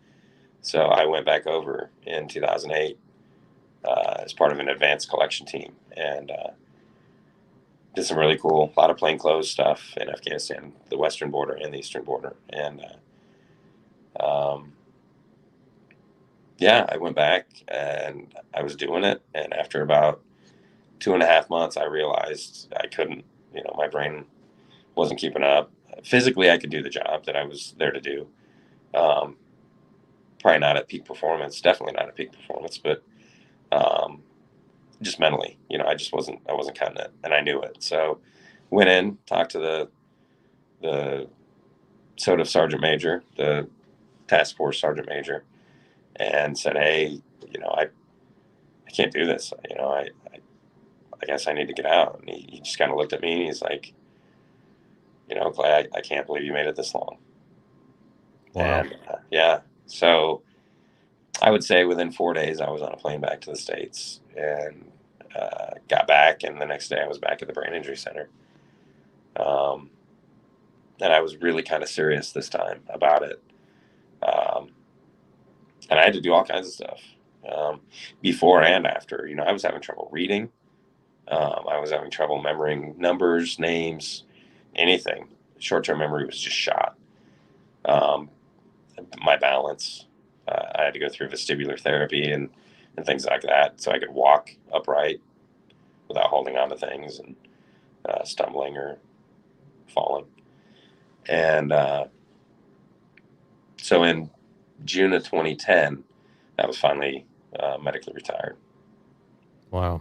So I went back over in 2008 as part of an advanced collection team, and did some really cool, a lot of plainclothes stuff in Afghanistan, the western border and the eastern border. And yeah, I went back and I was doing it. And after about 2.5 months, I realized I couldn't, my brain wasn't keeping up. Physically, I could do the job that I was there to do. Probably not at peak performance, definitely not at peak performance, but just mentally, I wasn't cutting it, and I knew it. So went in, talked to the SOT-A sergeant major, the task force sergeant major, and said, "Hey, I can't do this. I guess I need to get out." And he just kind of looked at me and he's like, "Clay, I can't believe you made it this long." Wow. And yeah, so I would say within 4 days I was on a plane back to the States, and got back, and the next day I was back at the Brain Injury Center. And I was really kind of serious this time about it. And I had to do all kinds of stuff before and after. I was having trouble reading. I was having trouble remembering numbers, names, anything. Short-term memory was just shot. My balance. I had to go through vestibular therapy and things like that, so I could walk upright without holding on to things and stumbling or falling. And so in June of 2010, I was finally medically retired. Wow.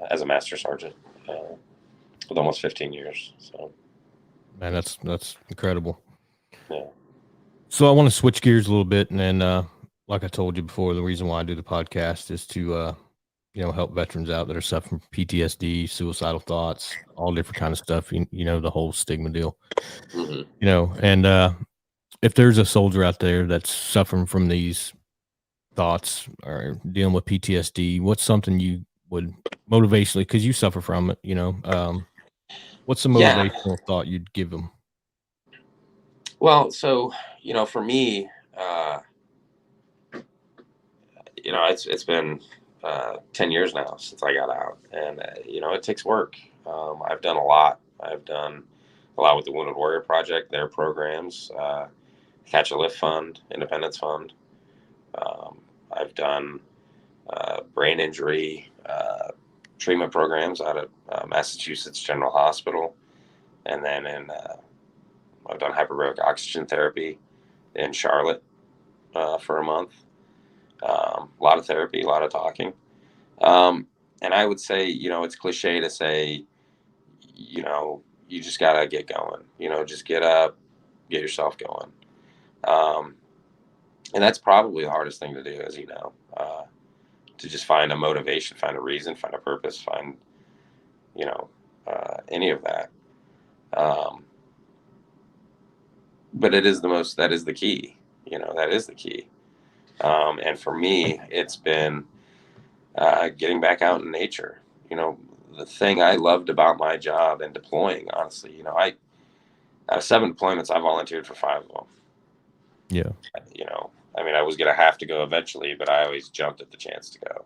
As a master sergeant with almost 15 years. So, man, that's incredible. Yeah. So I want to switch gears a little bit, and then, like I told you before, the reason why I do the podcast is to, help veterans out that are suffering from PTSD, suicidal thoughts, all different kind of stuff. The whole stigma deal. Mm-hmm. And if there's a soldier out there that's suffering from these thoughts or dealing with PTSD, what's something you would motivationally, because you suffer from it, what's the motivational thought you'd give them? Well, so, for me, it's been 10 years now since I got out, and it takes work. I've done a lot. I've done a lot with the Wounded Warrior Project, their programs, Catch a Lift Fund, Independence Fund. I've done brain injury treatment programs out of Massachusetts General Hospital, and then I've done hyperbaric oxygen therapy in Charlotte for a month. A lot of therapy, a lot of talking. And I would say, it's cliche to say, you just got to get going, just get up, get yourself going. And that's probably the hardest thing to do, as to just find a motivation, find a reason, find a purpose, find, any of that. But that is the key, that is the key. And for me, it's been getting back out in nature. The thing I loved about my job and deploying, honestly, out of 7 deployments, I volunteered for 5 of them. Yeah. I was going to have to go eventually, but I always jumped at the chance to go.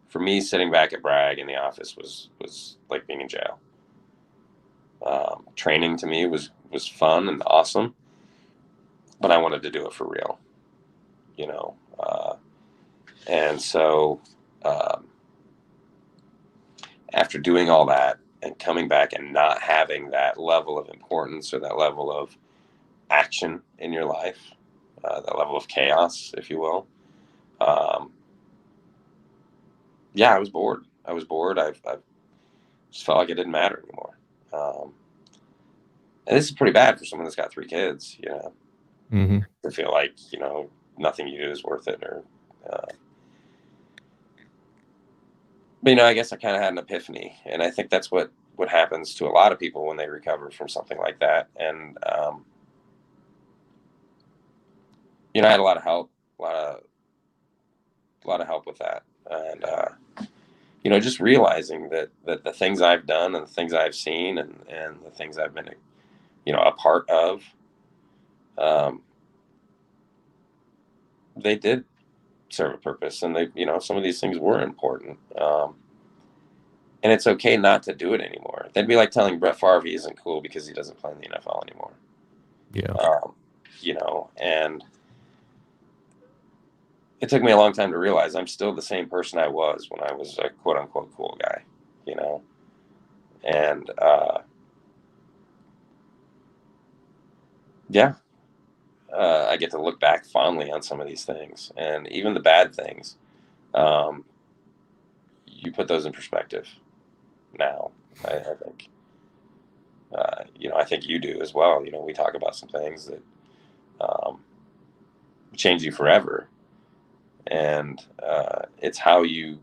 For me, sitting back at Bragg in the office was like being in jail. Training to me was fun and awesome, but I wanted to do it for real, and so after doing all that and coming back and not having that level of importance or that level of action in your life, that level of chaos, if you will, I was bored. I just felt like it didn't matter anymore. And this is pretty bad for someone that's got 3 kids, Mm-hmm. to feel like, nothing you do is worth it. But, I guess I kind of had an epiphany, and I think that's what happens to a lot of people when they recover from something like that. And, I had a lot of help, a lot of help with that. And, just realizing that the things I've done and the things I've seen and the things I've been, a part of, they did serve a purpose, and they, some of these things were important. And it's okay not to do it anymore. That'd be like telling Brett Favre he isn't cool because he doesn't play in the NFL anymore. Yeah. And it took me a long time to realize I'm still the same person I was when I was a quote unquote cool guy, and, I get to look back fondly on some of these things, and even the bad things. You put those in perspective now. I think, I think you do as well. We talk about some things that change you forever, and it's how you,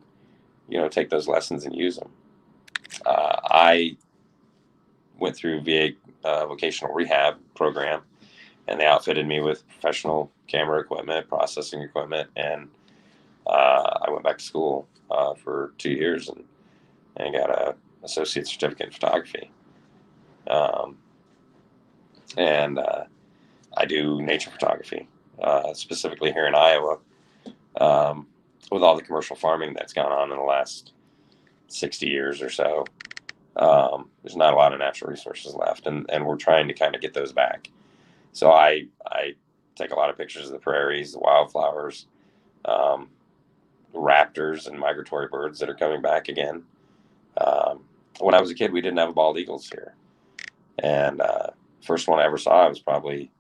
take those lessons and use them. I went through VA vocational rehab program, and they outfitted me with professional camera equipment, processing equipment, and I went back to school for 2 years and got a associate certificate in photography. And I do nature photography, specifically here in Iowa, with all the commercial farming that's gone on in the last 60 years or so. There's not a lot of natural resources left, and we're trying to kind of get those back. So I take a lot of pictures of the prairies, the wildflowers, raptors and migratory birds that are coming back again. When I was a kid, we didn't have bald eagles here. And first one I ever saw, I was probably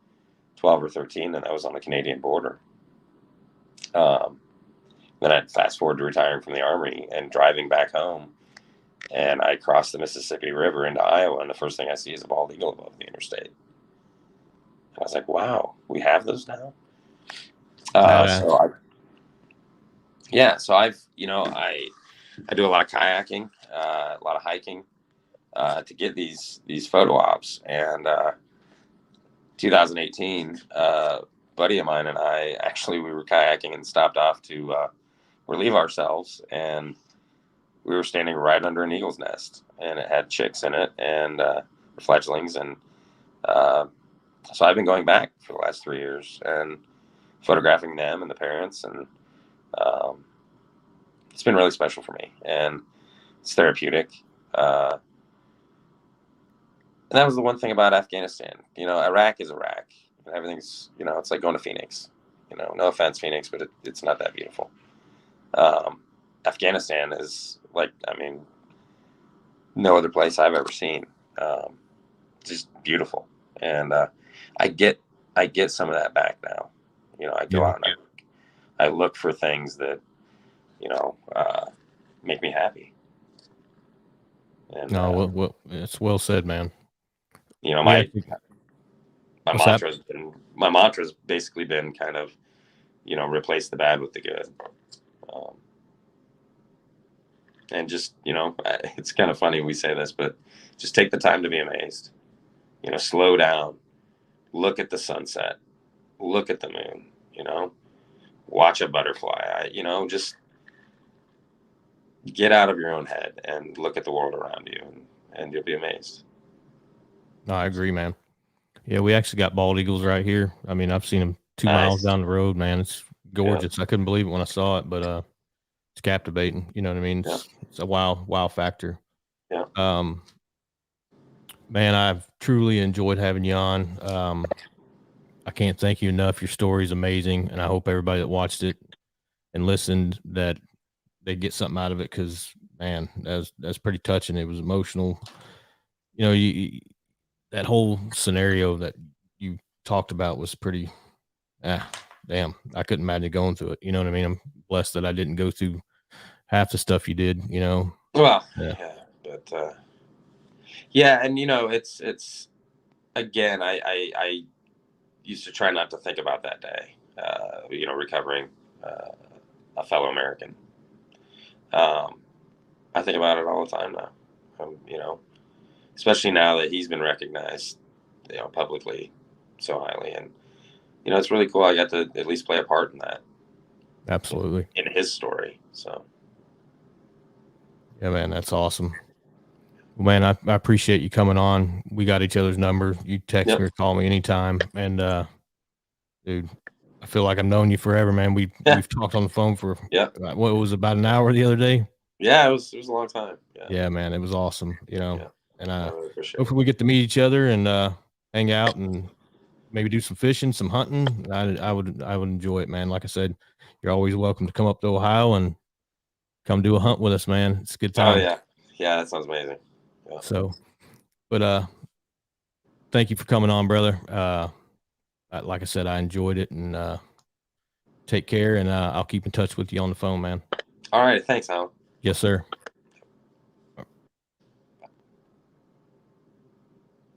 12 or 13, and that was on the Canadian border. Then I'd fast forward to retiring from the Army and driving back home, and I crossed the Mississippi River into Iowa, and the first thing I see is a bald eagle above the interstate. And I was like, wow, we have those now? So I've, I do a lot of kayaking, a lot of hiking, to get these photo ops. And 2018, buddy of mine and I, actually, we were kayaking and stopped off to relieve ourselves, and we were standing right under an eagle's nest, and it had chicks in it and fledglings. And so I've been going back for the last 3 years and photographing them and the parents, and It's been really special for me, and it's therapeutic. And that was the one thing about Afghanistan. Iraq is Iraq. Everything's, it's like going to Phoenix. No offense, Phoenix, but it's not that beautiful. Afghanistan is no other place I've ever seen. Just beautiful, and I get some of that back now. I go out and I look for things that make me happy. And well, it's well said, man. My mantra's basically been kind of, replace the bad with the good. And just, it's kind of funny we say this, but just take the time to be amazed. Slow down, look at the sunset, look at the moon, watch a butterfly. Just get out of your own head and look at the world around you, and you'll be amazed. No, I agree, man. Yeah, we actually got bald eagles right here. I mean, I've seen them 2 miles down the road, man. It's gorgeous. Yeah. I couldn't believe it when I saw it, but it's captivating. You know what I mean? It's a wow factor. Yeah. Man, I've truly enjoyed having you on. I can't thank you enough. Your story is amazing, and I hope everybody that watched it and listened that they get something out of it, because, man, that's pretty touching. It was emotional. That whole scenario that you talked about was pretty, damn, I couldn't imagine going through it. You know what I mean? I'm blessed that I didn't go through half the stuff you did, Well, yeah, but, and, it's, again, I used to try not to think about that day, recovering a fellow American. I think about it all the time now, especially now that he's been recognized, publicly so highly. And, it's really cool. I got to at least play a part in that. Absolutely. In his story. So. Yeah, man, that's awesome. Well, man, I appreciate you coming on. We got each other's number. You text me or call me anytime. And, dude, I feel like I've known you forever, man. We've talked on the phone for what was about an hour the other day. Yeah, it was a long time. Yeah, man, it was awesome. And I really appreciate hopefully we get to meet each other and hang out and maybe do some fishing, some hunting. I would enjoy it, man. Like I said, you're always welcome to come up to Ohio and come do a hunt with us, man. It's a good time. Oh yeah, that sounds amazing. Yeah. So, but thank you for coming on, brother. Like I said, I enjoyed it, and take care, and I'll keep in touch with you on the phone, man. All right. Thanks, Alan. Yes, sir.